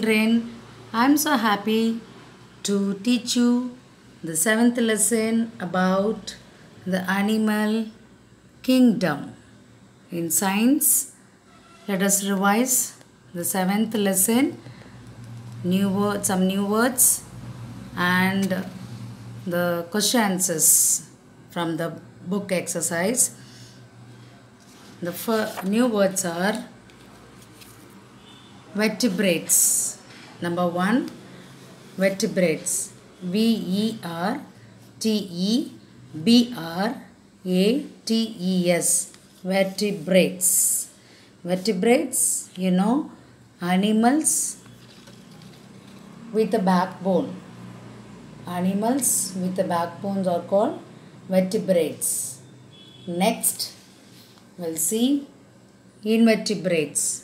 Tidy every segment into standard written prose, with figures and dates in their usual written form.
children, I am so happy to teach you the seventh lesson about the animal kingdom. In science, let us revise the seventh lesson, some new words and the question answers from the book exercise. The new words are vertebrates. Number 1, vertebrates. V-E-R-T-E-B-R-A-T-E-S. Vertebrates. Vertebrates, you know, animals with a backbone. Animals with a backbones are called vertebrates. Next, we'll see invertebrates.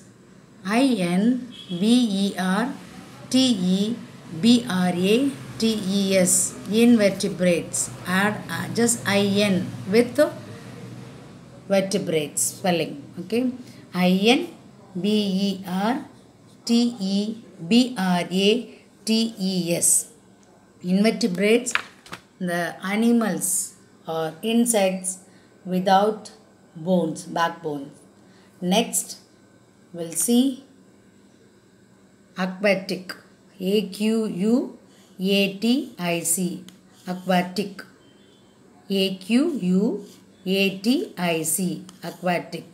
I-N-V-E-R-T-E-B-R-A-T-E-S. Invertebrates. Add just I-N with vertebrates spelling. Okay. I-N-V-E-R-T-E-B-R-A-T-E-S. Invertebrates, the animals or insects without bones, backbones. Next, we'll see aquatic. A-Q-U-A-T-I-C. Aquatic. A-Q-U-A-T-I-C. Aquatic.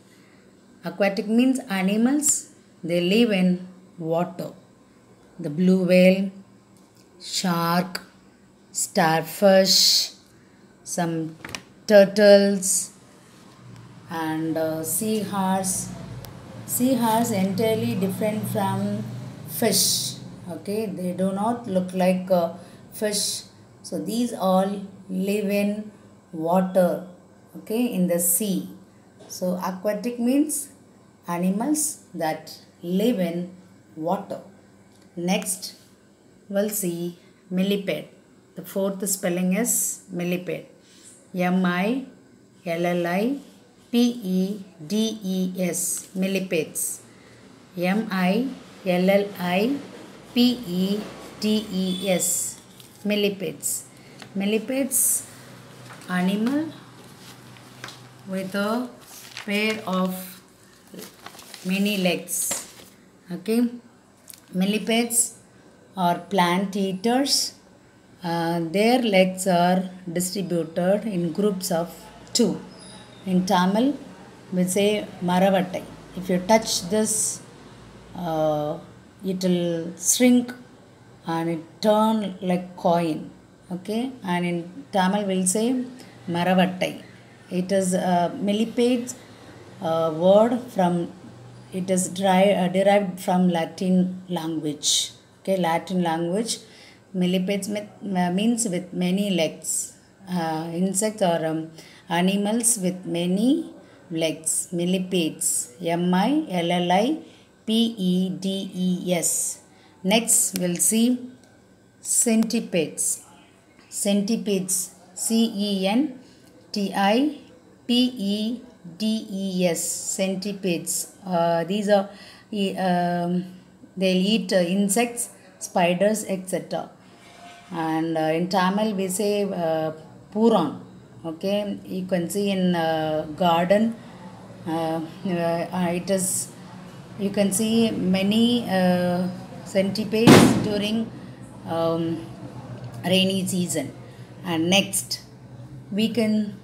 Aquatic means animals, they live in water. The blue whale, shark, starfish, some turtles, and seahorse. Seahorse entirely different from fish. Okay, they do not look like fish. So these all live in water. Okay, in the sea. So aquatic means animals that live in water. Next, we'll see millipede. The fourth spelling is millipede. M-I-L-L-I-P-E-D-E-S. Millipedes. M-I-L-L-I-P-E-D-E-S. Millipedes. Millipedes, animal with a pair of many legs. Okay. Millipedes are plant eaters. Their legs are distributed in groups of 2. In Tamil, we say Maravattai. If you touch this, it will shrink and it turn like coin. Okay, and in Tamil we'll say Maravattai. It is millipedes word from, it is derived from Latin language. Okay, Latin language. Millipedes means with many legs. Insects or animals with many legs. Millipedes. M-I-L-L-I-P-E-D-E-S. Next, we'll see centipedes. Centipedes. C-E-N-T-I-P-E-D-E-S. Centipedes. These are, they'll eat insects, spiders, etc. And in Tamil we say Puran. Okay, you can see in garden, it is, you can see many centipedes during rainy season. And next, we can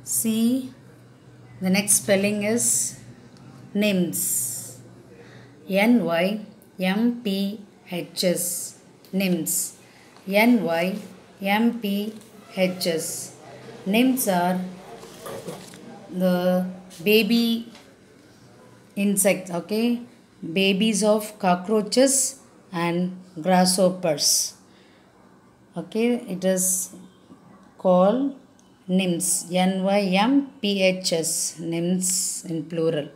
see the next spelling is nymphs. N-Y-M-P-H-S. Nymphs. N-Y-M-P-H-S. Nymphs are the baby insects. Okay, babies of cockroaches and grasshoppers. Okay, it is called nymphs. N-Y-M-P-H-S. Nymphs in plural.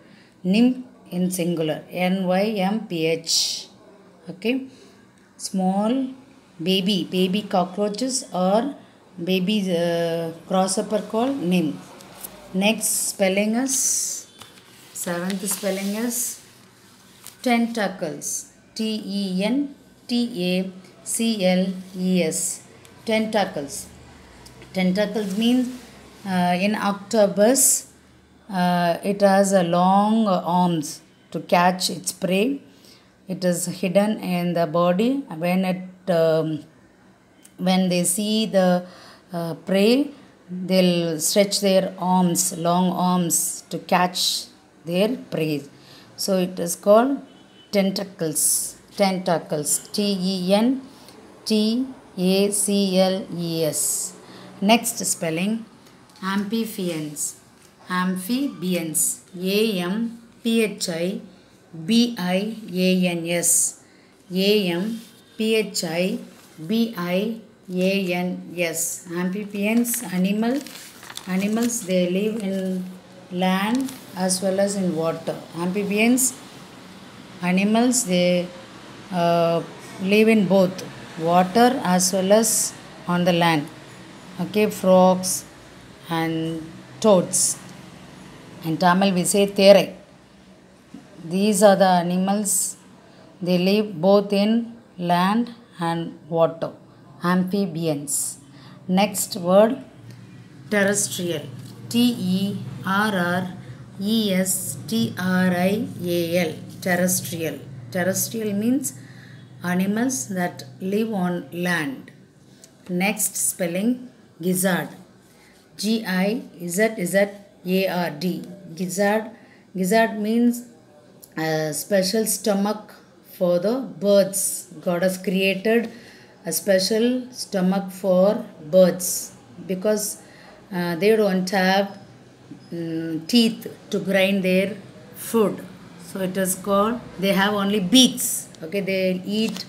Nymph in singular. N-Y-M-P-H. Okay, small baby cockroaches or baby grasshopper called nymph. Next spelling is, seventh spelling is tentacles. Tentacles. Tentacles. Tentacles means in octopus it has a long arms to catch its prey. It is hidden in the body. When they see the prey, they'll stretch their arms, long arms, to catch their prey. So it is called tentacles. Tentacles. Tentacles. Next spelling, amphibians. Amphibians. Amphibians. Amphibians. Amphibians, animals, they live in land as well as in water. Amphibians, animals, they live in both water as well as on the land. Okay, frogs and toads. In Tamil we say therai. These are the animals. They live both in land and water. Amphibians. Next word, terrestrial. Terrestrial. Terrestrial. Terrestrial means animals that live on land. Next spelling, gizzard. Gizzard. Gizzard. Gizzard means a special stomach for the birds. God has created a special stomach for birds because they don't have teeth to grind their food. So it is called, they have only beaks. Okay, they eat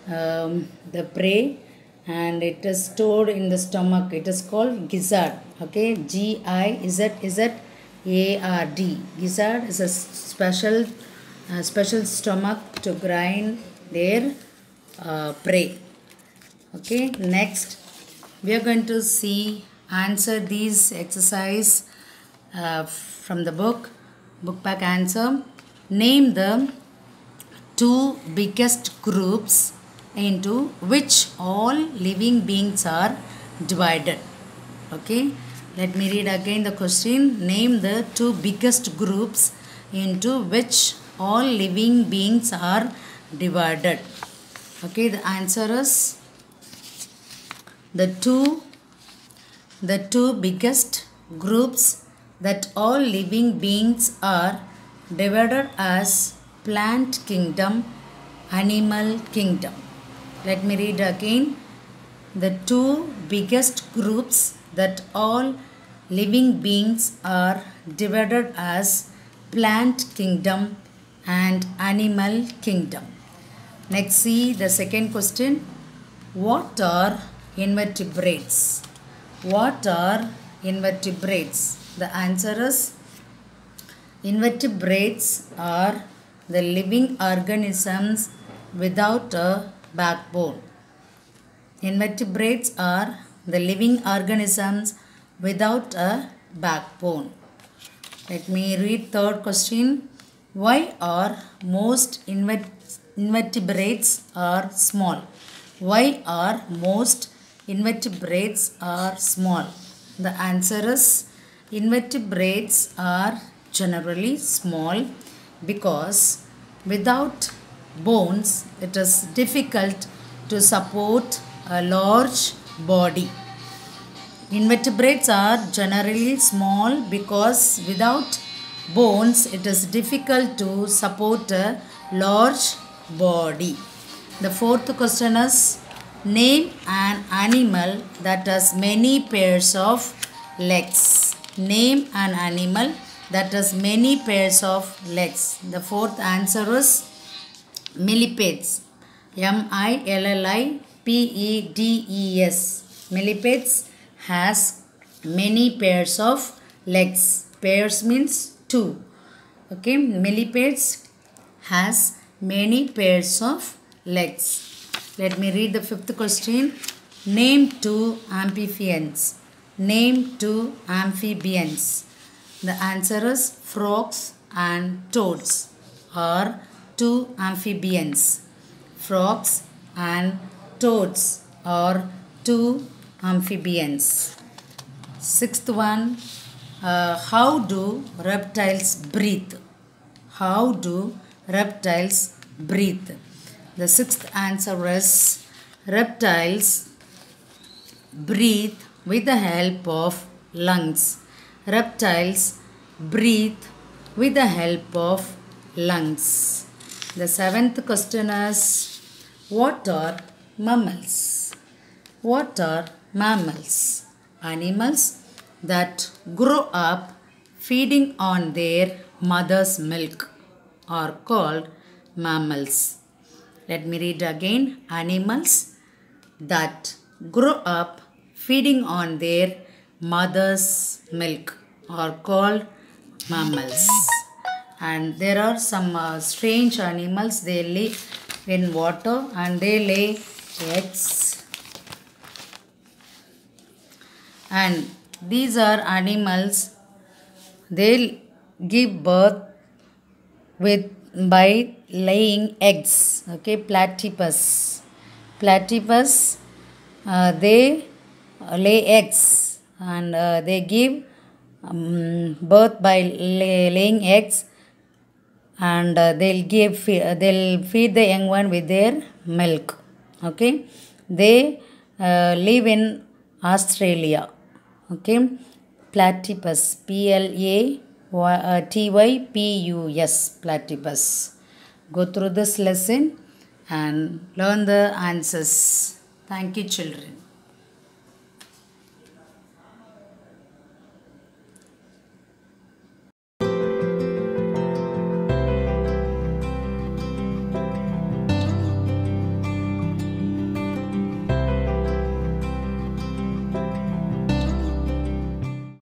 the prey and it is stored in the stomach. It is called gizzard. Okay, Gizzard. Gizzard is a special stomach to grind their prey. Okay, next we are going to answer these exercise from the book back answer. Name the two biggest groups into which all living beings are divided. Okay, let me read again the question. Name the two biggest groups into which all living beings are divided. Okay, the answer is the two biggest groups that all living beings are divided as plant kingdom, animal kingdom. Let me read again. The two biggest groups that all living beings are divided as plant kingdom and animal kingdom. Next, see the second question. What are invertebrates? What are invertebrates? The answer is invertebrates are the living organisms without a backbone. Invertebrates are the living organisms without a backbone. Let me read third question. Why are most invertebrates are small? Why are most invertebrates are small? The answer is invertebrates are generally small because without bones it is difficult to support a large body. Invertebrates are generally small because without bones it is difficult to support a large body. The fourth question is, name an animal that has many pairs of legs. Name an animal that has many pairs of legs. The fourth answer is millipedes. Millipedes. Millipedes has many pairs of legs. Pairs means two. Okay, millipedes has many pairs of legs. Let me read the fifth question. Name two amphibians. Name two amphibians. The answer is frogs and toads are two amphibians. frogs and toads are two amphibians. Sixth one, how do reptiles breathe? How do reptiles breathe? The sixth answer is reptiles breathe with the help of lungs. Reptiles breathe with the help of lungs. The seventh question is, what are mammals? What are mammals? Animals that grow up feeding on their mother's milk are called mammals. Let me read again. Animals that grow up feeding on their mother's milk are called mammals. And there are some strange animals. They live in water and they lay eggs. And these are animals, they give birth with by laying eggs. Okay, platypus. Platypus, they lay eggs and they give birth by laying eggs, and they'll feed the young one with their milk. Okay, they live in Australia. Okay, platypus, platypus, platypus. Go through this lesson and learn the answers. Thank you, children.